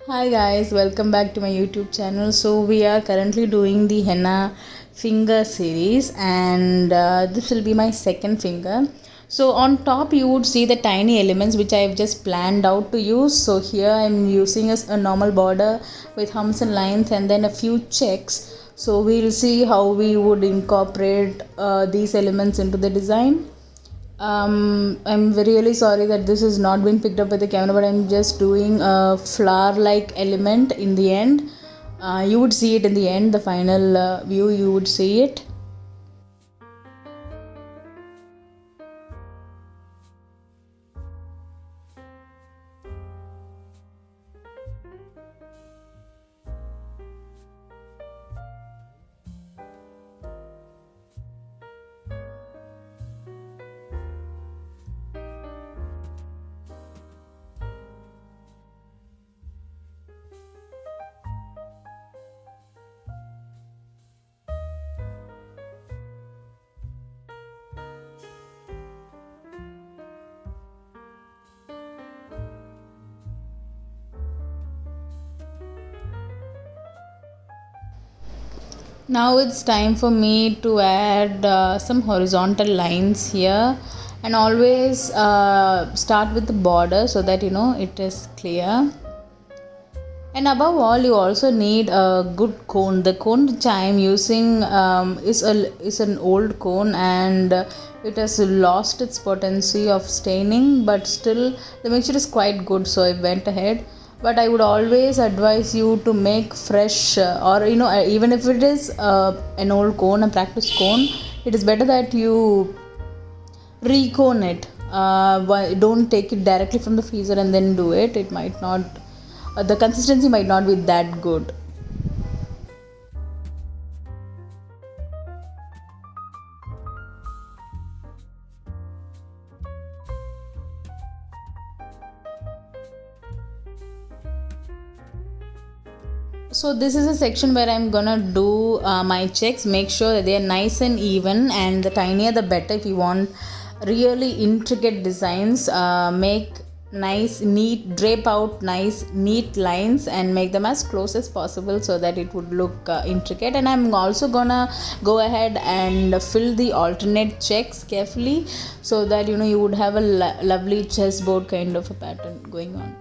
Hi guys, welcome back to my YouTube channel. So we are currently doing the henna finger series, and this will be my second finger. So on top you would see the tiny elements which I have just planned out to use. So here I am using a normal border with humps and lines and then a few checks. So we'll see how we would incorporate these elements into the design. I'm really sorry that this has not been picked up by the camera, but I'm just doing a flower like element in the end. You would see it in the end, the final view, you would see it. Now it's time for me to add some horizontal lines here, and always start with the border so that it is clear. And above all, you also need a good cone. The cone which I am using is an old cone, and it has lost its potency of staining, but still the mixture is quite good. So I went ahead. But I would always advise you to make fresh, or even if it is an old cone, a practice cone, it is better that you recone it. Don't take it directly from the freezer and then do it. It might not, the consistency might not be that good. So this is a section where I'm gonna do my checks. Make sure that they are nice and even, and the tinier the better. If you want really intricate designs, make nice neat, drape out nice neat lines and make them as close as possible so that it would look intricate. And I'm also gonna go ahead and fill the alternate checks carefully so that you would have a lovely chessboard kind of a pattern going on.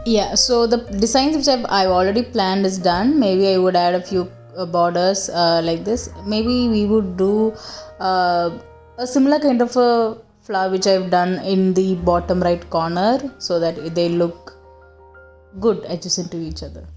Yeah, so the designs which I've already planned is done. Maybe I would add a few borders like this. Maybe we would do a similar kind of a flower which I've done in the bottom right corner so that they look good adjacent to each other.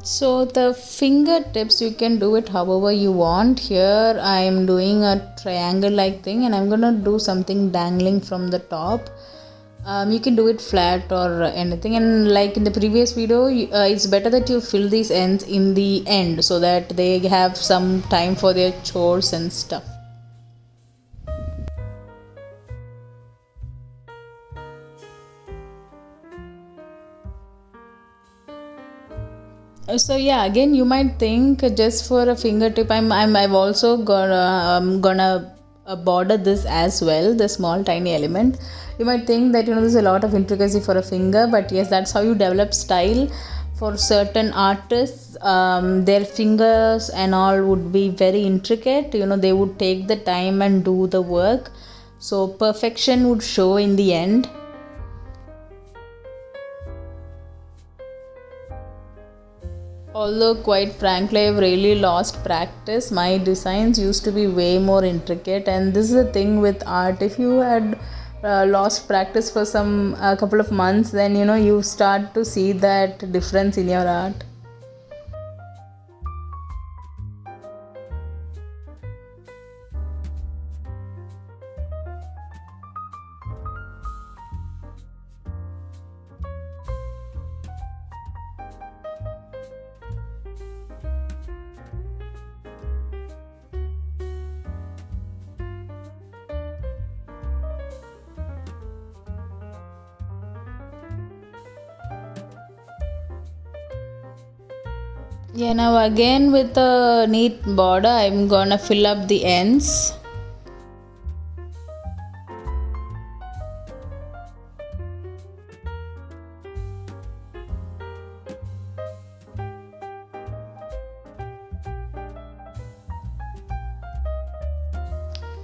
So the fingertips, you can do it however you want. Here I am doing a triangle like thing, and I'm gonna do something dangling from the top. You can do it flat or anything, and like in the previous video, it's better that you fill these ends in the end so that they have some time for their chores and stuff. So yeah, again you might think just for a fingertip, I've also gonna border this as well, the small tiny element. You might think that there's a lot of intricacy for a finger, but yes, that's how you develop style. For certain artists, their fingers and all would be very intricate. They would take the time and do the work, so perfection would show in the end. Although, quite frankly, I've really lost practice. My designs used to be way more intricate, and this is the thing with art. If you had lost practice for some a couple of months, then you start to see that difference in your art. Yeah, now again with a neat border, I'm gonna fill up the ends.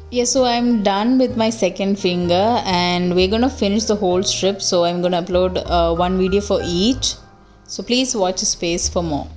Yeah, so I'm done with my second finger, and we're gonna finish the whole strip. So I'm gonna upload one video for each. So please watch a space for more.